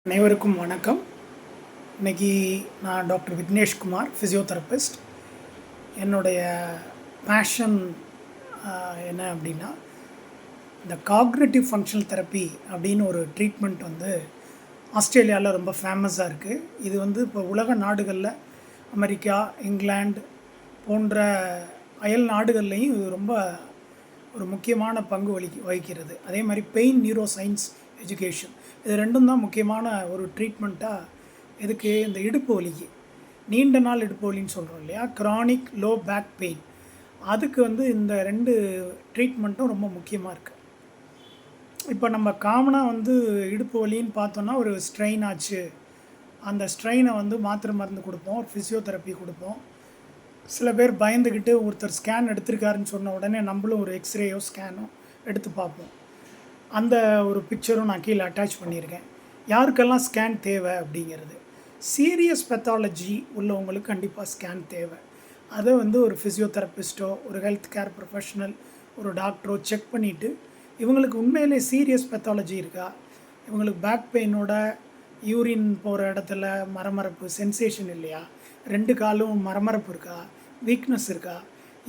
அனைவருக்கும் வணக்கம். இன்றைக்கி நான் டாக்டர் விக்னேஷ்குமார், ஃபிசியோதெரபிஸ்ட். என்னுடைய பேஷன் என்ன அப்படின்னா, இந்த காக்னிட்டிவ் ஃபங்க்ஷனல் தெரப்பி அப்படின்னு ஒரு ட்ரீட்மெண்ட் ஆஸ்திரேலியாவில் ரொம்ப ஃபேமஸாக இருக்குது. இது இப்போ உலக நாடுகளில் அமெரிக்கா, இங்கிலாந்து போன்ற அயல் நாடுகள்லேயும் இது ரொம்ப ஒரு முக்கியமான பங்கு வகிக்கிறது. அதே மாதிரி பெயின் நியூரோ சயின்ஸ் எஜுகேஷன், இது ரெண்டும் தான் முக்கியமான ஒரு ட்ரீட்மெண்ட்டாக. இதுக்கு இந்த இடுப்பு வலிக்கு, நீண்ட நாள் இடுப்பு வலின்னு சொல்கிறோம் இல்லையா, க்ரானிக் லோ பேக் பெயின், அதுக்கு இந்த ரெண்டு ட்ரீட்மெண்ட்டும் ரொம்ப முக்கியமாக இருக்குது. இப்போ நம்ம காமனாக இடுப்பு வலின்னு பார்த்தோன்னா ஒரு ஸ்ட்ரெயின் ஆச்சு, அந்த ஸ்ட்ரெயினை மாத்திரை மருந்து கொடுப்போம், ஒரு ஃபிசியோதெரப்பி கொடுப்போம். சில பேர் பயந்துக்கிட்டு ஒருத்தர் ஸ்கேன் எடுத்திருக்காருன்னு சொன்ன உடனே நம்மளும் ஒரு எக்ஸ்ரேயோ ஸ்கேனோ எடுத்து பார்ப்போம். அந்த ஒரு பிக்சரும் நான் கீழே அட்டாச் பண்ணியிருக்கேன். யாருக்கெல்லாம் ஸ்கேன் தேவை அப்படிங்கிறது, சீரியஸ் பெத்தாலஜி உள்ளவங்களுக்கு கண்டிப்பாக ஸ்கேன் தேவை. அதை ஒரு ஃபிசியோதெரபிஸ்ட்டோ ஒரு ஹெல்த் கேர் ப்ரொஃபஷனல் ஒரு டாக்டரோ செக் பண்ணிவிட்டு, இவங்களுக்கு உண்மையிலே சீரியஸ் பெத்தாலஜி இருக்கா, இவங்களுக்கு பேக் பெயினோட யூரின் போகிற இடத்துல மரமரப்பு சென்சேஷன் இல்லையா, ரெண்டு காலும் மரமரப்பு இருக்கா, வீக்னஸ் இருக்கா,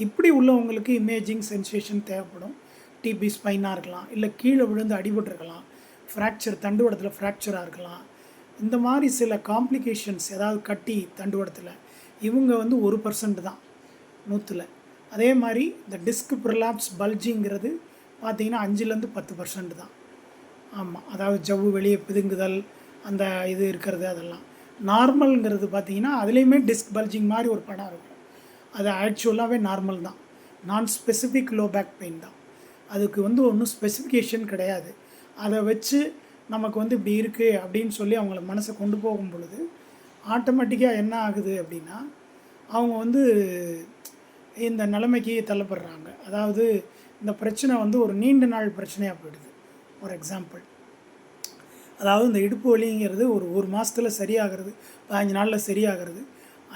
இப்படி உள்ளவங்களுக்கு இமேஜிங் சென்சேஷன் தேவைப்படும். டிபி ஸ்பைனாக இருக்கலாம், இல்லை கீழே விழுந்து அடிபட்டுருக்கலாம், ஃப்ராக்சர் தண்டுவடத்தில் ஃப்ராக்சராக இருக்கலாம். இந்த மாதிரி சில காம்ப்ளிகேஷன்ஸ், ஏதாவது கட்டி தண்டுவடத்தில், இவங்க 1% தான் 100. அதே மாதிரி இந்த டிஸ்க் ப்ரொலாப்ஸ் பல்ஜிங்கிறது பார்த்திங்கன்னா 5-10% தான். ஆமாம், அதாவது ஜவ்வு வெளியே பிதுங்குதல், அந்த இது இருக்கிறது, அதெல்லாம் நார்மல்ங்கிறது பார்த்திங்கன்னா அதுலேயுமே டிஸ்க் பல்ஜிங் மாதிரி ஒரு படம் இருக்கும். அது ஆக்சுவலாகவே நார்மல் தான், நான் ஸ்பெசிஃபிக் லோ பேக் பெயின் தான். அதுக்கு ஒன்றும் ஸ்பெசிஃபிகேஷன் கிடையாது. அதை வச்சு நமக்கு இப்படி இருக்குது அப்படின்னு சொல்லி அவங்கள மனசை கொண்டு போகும் பொழுது ஆட்டோமேட்டிக்காக என்ன ஆகுது அப்படின்னா, அவங்க இந்த நிலைமைக்கு தள்ளப்படுறாங்க. அதாவது இந்த பிரச்சனை ஒரு நீண்ட நாள் பிரச்சனையாக போயிடுது. ஃபார் எக்ஸாம்பிள், அதாவது இந்த இடுப்பு வலிங்கிறது ஒரு மாதத்தில் சரியாகிறது, 15 நாளில் சரியாகிறது,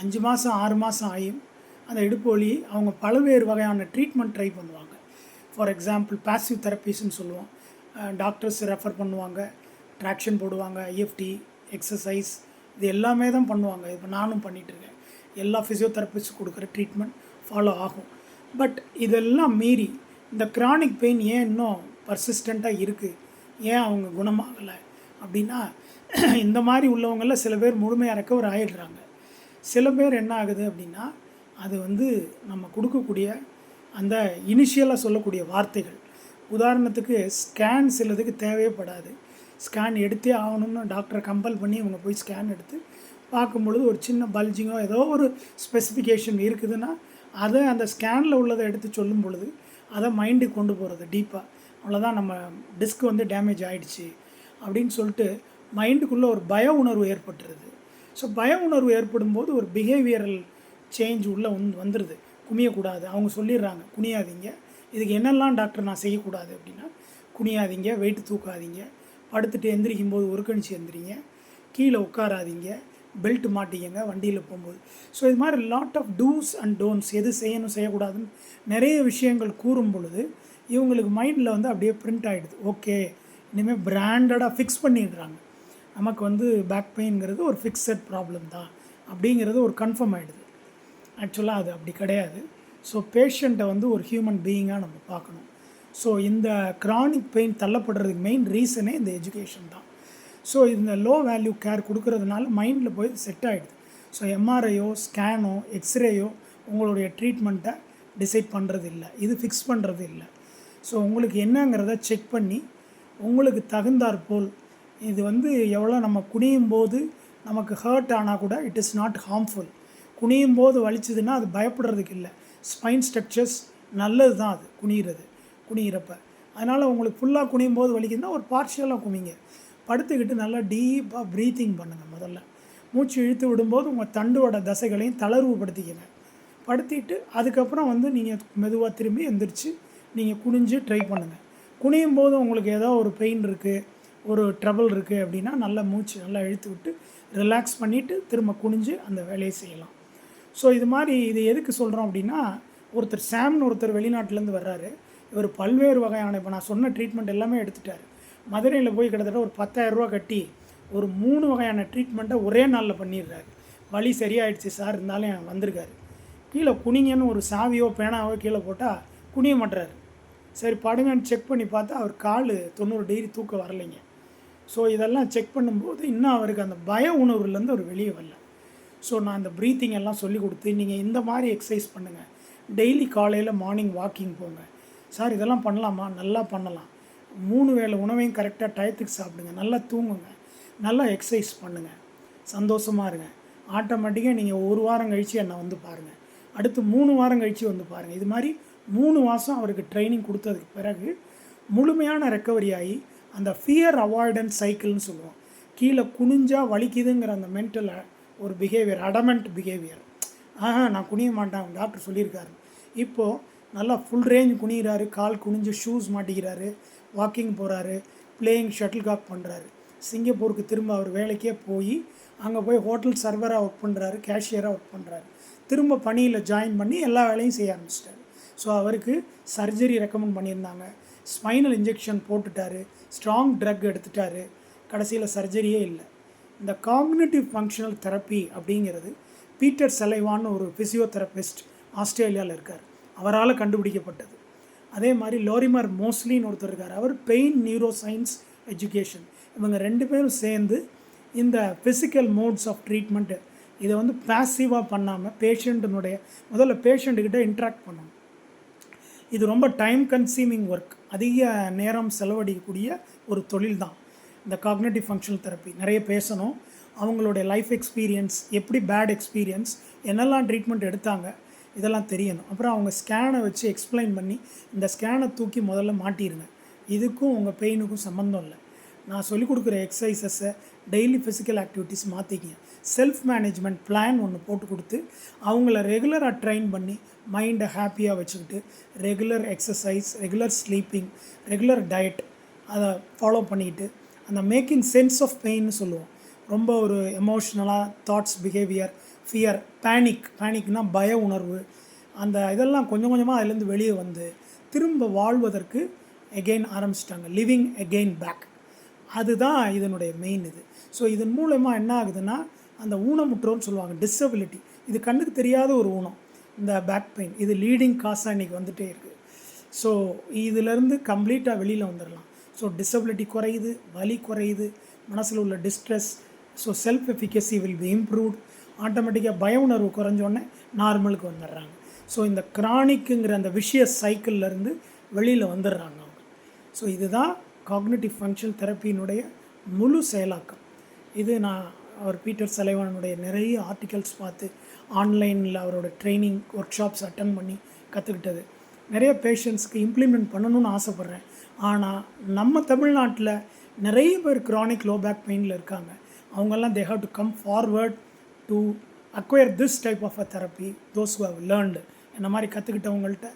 5 மாதம் 6 மாதம் ஆகியும் அந்த இடுப்பு வலி அவங்க பல்வேறு வகையான ட்ரீட்மெண்ட் ட்ரை பண்ணுவாங்க. ஃபார் எக்ஸாம்பிள் பேசிவ் தெரப்பீஸ்ன்னு சொல்லுவோம். டாக்டர்ஸ் ரெஃபர் பண்ணுவாங்க, ட்ராக்ஷன் போடுவாங்க, இஎஃப்டி எக்ஸசைஸ், இது எல்லாமே தான் பண்ணுவாங்க. இப்போ நானும் பண்ணிகிட்ருக்கேன். எல்லா ஃபிசியோதெரபிஸ்ட் கொடுக்குற ட்ரீட்மெண்ட் ஃபாலோ ஆகும். பட் இதெல்லாம் மீறி இந்த க்ரானிக் பெயின் ஏன் இன்னும் பர்சிஸ்டண்ட்டாக இருக்குது, ஏன் அவங்க குணமாகலை அப்படின்னா, இந்த மாதிரி உள்ளவங்களில் சில பேர் முழுமையாக ரெக்கவர் ஆகிடுறாங்க. சில பேர் என்ன ஆகுது அப்படின்னா, அது நம்ம கொடுக்கக்கூடிய அந்த இனிஷியலாக சொல்லக்கூடிய வார்த்தைகள், உதாரணத்துக்கு ஸ்கேன் சிலதுக்கு தேவைப்படாது. ஸ்கேன் எடுத்தே ஆகணும்னு டாக்டரை கம்பல் பண்ணி இவங்க போய் ஸ்கேன் எடுத்து பார்க்கும்பொழுது ஒரு சின்ன பல்ஜிங்கோ ஏதோ ஒரு ஸ்பெசிஃபிகேஷன் இருக்குதுன்னா, அதை அந்த ஸ்கேனில் உள்ளதை எடுத்து சொல்லும் பொழுது அதை மைண்டுக்கு கொண்டு போகிறது டீப்பாக. அவ்வளோதான், நம்ம டிஸ்க் டேமேஜ் ஆகிடுச்சு அப்படின்னு சொல்லிட்டு மைண்டுக்குள்ளே ஒரு பய உணர்வு ஏற்பட்டுருது. ஸோ பய உணர்வு ஏற்படும்போது ஒரு பிஹேவியரல் சேஞ்ச் உள்ளே வந்துடுது. குனியக்கூடாது, அவங்க சொல்லிடுறாங்க குனியாதீங்க. இதுக்கு என்னெல்லாம் டாக்டர் நான் செய்யக்கூடாது அப்படின்னா, குனியாதீங்க, வெயிட்டு தூக்காதீங்க, படுத்துட்டு எந்திரிக்கும் போது ஒரு கணிச்சு எந்திரிங்க, கீழே உட்காராதீங்க, பெல்ட் மாட்டிக்கங்க வண்டியில் போகும்போது. ஸோ இது மாதிரி lot of dos and don'ts, எது செய்யணும் செய்யக்கூடாதுன்னு நிறைய விஷயங்கள் கூறும் பொழுது இவங்களுக்கு மைண்டில் அப்படியே பிரிண்ட் ஆகிடுது. ஓகே, இனிமேல் பிராண்டடாக ஃபிக்ஸ் பண்ணிடுறாங்க, நமக்கு பேக் பெயின்ங்கிறது ஒரு ஃபிக்ஸட் ப்ராப்ளம் தான் அப்படிங்கிறது ஒரு கன்ஃபார்ம் ஆகிடுது. ஆக்சுவலாக அது அப்படி கிடையாது. ஸோ பேஷண்ட்டை ஒரு ஹியூமன் பீயிங்காக நம்ம பார்க்கணும். ஸோ இந்த க்ரானிக் பெயின் தள்ளப்படுறதுக்கு மெயின் ரீசனே இந்த எஜுகேஷன் தான். ஸோ இந்த லோ வேல்யூ கேர் கொடுக்கறதுனால மைண்டில் போய் செட் ஆகிடுது. ஸோ எம்ஆர்ஐயோ ஸ்கேனோ எக்ஸ்ரேயோ உங்களுடைய ட்ரீட்மெண்ட்டை டிசைட் பண்ணுறது இல்லை, இது ஃபிக்ஸ் பண்ணுறது இல்லை. ஸோ உங்களுக்கு என்னங்கிறத செக் பண்ணி உங்களுக்கு தகுந்தாற்போல் இது எவ்வளோ நம்ம குனியும் போது நமக்கு ஹர்ட் ஆனால் கூட இட் இஸ் நாட் ஹார்ம்ஃபுல். குனியும் போது வலிச்சதுன்னா அது பயப்படுறதுக்கு இல்லை, ஸ்பைன் ஸ்ட்ரக்சர்ஸ் நல்லது தான் அது குனிகிறப்ப. அதனால் உங்களுக்கு ஃபுல்லாக குனியும் போது வலிக்குதுன்னா ஒரு பார்ஷியலாக குனிங்க, படுத்துக்கிட்டு நல்லா டீப்பாக ப்ரீத்திங் பண்ணுங்கள். முதல்ல மூச்சு இழுத்து விடும்போது உங்கள் தண்டுவோட தசைகளையும் தளர்வுபடுத்திக்கங்க. படுத்திட்டு அதுக்கப்புறம் நீங்கள் மெதுவாக திரும்பி எந்திரிச்சு நீங்கள் குனிஞ்சு ட்ரை பண்ணுங்கள். குனியும் போது உங்களுக்கு ஏதோ ஒரு பெயின் இருக்குது, ஒரு ட்ரபிள் இருக்குது அப்படின்னா நல்லா மூச்சு நல்லா இழுத்து விட்டு ரிலாக்ஸ் பண்ணிவிட்டு திரும்ப குனிஞ்சு அந்த வேலையை செய்யலாம். ஸோ இது மாதிரி இது எதுக்கு சொல்கிறோம் அப்படின்னா, ஒருத்தர் சாம்னு ஒருத்தர் வெளிநாட்டிலேருந்து வர்றாரு. இவர் பல்வேறு வகையான இப்போ நான் சொன்ன ட்ரீட்மெண்ட் எல்லாமே எடுத்துட்டார். மதுரையில் போய் கிட்டத்தட்ட ஒரு 10,000 ரூபா கட்டி ஒரு 3 வகையான ட்ரீட்மெண்ட்டை ஒரே நாளில் பண்ணிடுறாரு. வலி சரியாயிடுச்சு சார், இருந்தாலும் வந்திருக்காரு. கீழே குனிங்கன்னு ஒரு சாவியோ பேனாவோ கீழே போட்டால் குனிய மாட்டுறாரு. சரி படுங்கன்னு செக் பண்ணி பார்த்தா அவர் கால் 90 டிகிரி தூக்கம் வரலைங்க. ஸோ இதெல்லாம் செக் பண்ணும்போது இன்னும் அவருக்கு அந்த பய உணர்வுலேருந்து அவர் வெளியே வரல. ஸோ நான் இந்த ப்ரீத்திங் எல்லாம் சொல்லி கொடுத்து நீங்கள் இந்த மாதிரி எக்ஸசைஸ் பண்ணுங்கள், டெய்லி காலையில் மார்னிங் வாக்கிங் போங்க. சார் இதெல்லாம் பண்ணலாமா? நல்லா பண்ணலாம். 3 வேளை உணவையும் கரெக்டாக டயத்துக்கு சாப்பிடுங்க, நல்லா தூங்குங்க, நல்லா எக்ஸசைஸ் பண்ணுங்கள், சந்தோஷமாக இருங்க. ஆட்டோமேட்டிக்காக நீங்கள் 1 வாரம் கழித்து என்னை வந்து பாருங்கள், அடுத்து 3 வாரம் கழித்து வந்து பாருங்கள். இது மாதிரி 3 மாதம் அவருக்கு ட்ரைனிங் கொடுத்ததுக்கு பிறகு முழுமையான ரெக்கவரி ஆகி அந்த ஃபியர் அவாய்டன்ஸ் சைக்கிள்னு சொல்லுவோம். கீழே குனிஞ்சால் வலிக்குதுங்கிற அந்த மென்டல் ஒரு பிஹேவியர், அடமெண்ட் பிஹேவியர், நான் குனிய மாட்டேன் டாக்டர் சொல்லியிருக்காரு, இப்போது நல்லா ஃபுல் ரேஞ்ச் குனிகிறாரு, கால் குனிஞ்சு ஷூஸ் மாட்டிக்கிறாரு, வாக்கிங் போகிறாரு, பிளேயிங் ஷட்டில் காக் பண்ணுறாரு. சிங்கப்பூருக்கு திரும்ப அவர் வேலைக்கே போய் அங்கே போய் ஹோட்டல் சர்வராக ஒர்க் பண்ணுறாரு, கேஷியராக ஒர்க் பண்ணுறாரு. திரும்ப பணியில் ஜாயின் பண்ணி எல்லா வேலையும் செய்ய ஆரம்பிச்சிட்டாரு. ஸோ அவருக்கு சர்ஜரி ரெக்கமெண்ட் பண்ணியிருந்தாங்க, ஸ்பைனல் இன்ஜெக்ஷன் போட்டுட்டார், ஸ்ட்ராங் ட்ரக் எடுத்துட்டார், கடைசியில் சர்ஜரியே இல்லை. இந்த காக்னிட்டிவ் ஃபங்க்ஷனல் தெரப்பி அப்படிங்கிறது பீட்டர் செலைவான்னு ஒரு ஃபிசியோதெரபிஸ்ட் ஆஸ்திரேலியாவில் இருக்கார், அவரால் கண்டுபிடிக்கப்பட்டது. அதே மாதிரி லோரிமர் மோஸ்லின்னு ஒருத்தர் இருக்கார், அவர் பெயின் நியூரோ சயின்ஸ் எஜுகேஷன். இவங்க 2 பேரும் சேர்ந்து இந்த ஃபிசிக்கல் மோட்ஸ் ஆஃப் ட்ரீட்மெண்ட்டு இதை வந்து பேசிவாக பண்ணாமல் பேஷண்ட்டினுடைய முதல்ல பேஷண்ட்டுக்கிட்ட இன்ட்ராக்ட் பண்ணணும். இது ரொம்ப டைம் கன்சியூமிங் ஒர்க், அதிக நேரம் செலவழிக்கக்கூடிய ஒரு தொழில் தான் இந்த காக்னிட்டிவ் ஃபங்க்ஷனல் தெரப்பி. நிறைய பேசணும், அவங்களுடைய லைஃப் எக்ஸ்பீரியன்ஸ், எப்படி பேட் எக்ஸ்பீரியன்ஸ், என்னெல்லாம் ட்ரீட்மெண்ட் எடுத்தாங்க, இதெல்லாம் தெரியணும். அப்புறம் அவங்க ஸ்கேனை வச்சு எக்ஸ்பிளைன் பண்ணி இந்த ஸ்கேனை தூக்கி முதல்ல மாட்டிடுங்க, இதுக்கும் உங்கள் பெயினுக்கும் சம்மந்தம் இல்லை. நான் சொல்லிக் கொடுக்குற எக்ஸசைசஸை டெய்லி ஃபிசிக்கல் ஆக்டிவிட்டீஸ் மாற்றிக்கிங்க. செல்ஃப் மேனேஜ்மெண்ட் பிளான் ஒன்று போட்டு கொடுத்து அவங்கள ரெகுலராக ட்ரெயின் பண்ணி மைண்டை ஹாப்பியாக வச்சுக்கிட்டு regular exercise, regular sleeping, regular diet அதை ஃபாலோ பண்ணிக்கிட்டு அந்த மேக்கிங் சென்ஸ் ஆஃப் பெயின்னு சொல்லுவோம். ரொம்ப ஒரு எமோஷ்னலாக தாட்ஸ், பிஹேவியர், ஃபியர், பேனிக்னால் பய உணர்வு, அந்த இதெல்லாம் கொஞ்சம் கொஞ்சமாக அதுலேருந்து வெளியே வந்து திரும்ப வாழ்வதற்கு எகெயின் ஆரம்பிச்சிட்டாங்க, லிவிங் எகெயின் பேக். அதுதான் இதனுடைய மெயின் இது. ஸோ இதன் மூலமாக என்ன ஆகுதுன்னா அந்த ஊனமுற்றோன்னு சொல்லுவாங்க, டிசபிலிட்டி, இது கண்ணுக்கு தெரியாத ஒரு ஊனம், இந்த பேக் பெயின், இது லீடிங் காசாக இன்றைக்கி வந்துகிட்டே இருக்குது. ஸோ இதிலேருந்து கம்ப்ளீட்டாக வெளியில் வந்துடலாம். ஸோ டிசபிலிட்டி குறையுது, வலி குறையுது, மனசில் உள்ள distress, so self efficacy will be improved. ஆட்டோமேட்டிக்காக பய உணர்வு குறைஞ்சோடனே நார்மலுக்கு வந்துடுறாங்க. ஸோ இந்த கிரானிக்குங்கிற அந்த விஷியஸ் சைக்கிள்லேருந்து வெளியில் வந்துடுறாங்க அவங்க. ஸோ இதுதான் காக்னிட்டிவ் ஃபங்க்ஷன் தெரப்பியினுடைய முழு செயலாக்கம். இது நான் அவர் பீட்டர் செலைவானுடைய நிறைய ஆர்டிகல்ஸ் பார்த்து ஆன்லைனில் அவரோட ட்ரைனிங் ஒர்க் ஷாப்ஸ் அட்டன் பண்ணி கற்றுக்கிட்டது. நிறைய பேஷண்ட்ஸ்க்கு இம்ப்ளிமெண்ட் பண்ணணும்னு ஆசைப்பட்றேன். ஆனால் நம்ம தமிழ்நாட்டில் நிறைய பேர் க்ரானிக் லோ பேக் பெயினில் இருக்காங்க. அவங்கெல்லாம் they have to come forward to acquire this type of a therapy. Those who have learned, இந்த மாதிரி கற்றுக்கிட்டவங்கள்ட்ட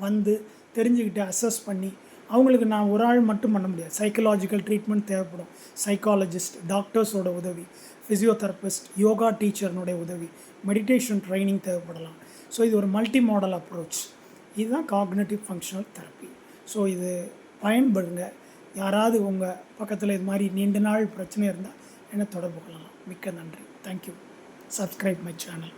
வந்து தெரிஞ்சுக்கிட்டு அசஸ் பண்ணி, அவங்களுக்கு நான் ஒரு ஆள் மட்டும் பண்ண முடியாது, சைக்கலாஜிக்கல் ட்ரீட்மெண்ட் தேவைப்படும், சைக்காலஜிஸ்ட், டாக்டர்ஸோட உதவி, ஃபிசியோதெரபிஸ்ட், யோகா டீச்சர்னுடைய உதவி, மெடிடேஷன் ட்ரைனிங் தேவைப்படலாம். ஸோ இது ஒரு மல்டி மாடல் அப்ரோச். இதுதான் காக்னிட்டிவ் ஃபங்க்ஷனல் தெரப்பி. ஸோ இது பயன்படுங்க. யாராவது உங்கள் பக்கத்தில் இது மாதிரி நீண்ட நாள் பிரச்சனை இருந்தால் என்ன தொடர்பு கொள்ளலாம். மிக்க நன்றி. தேங்க்யூ. Subscribe my channel.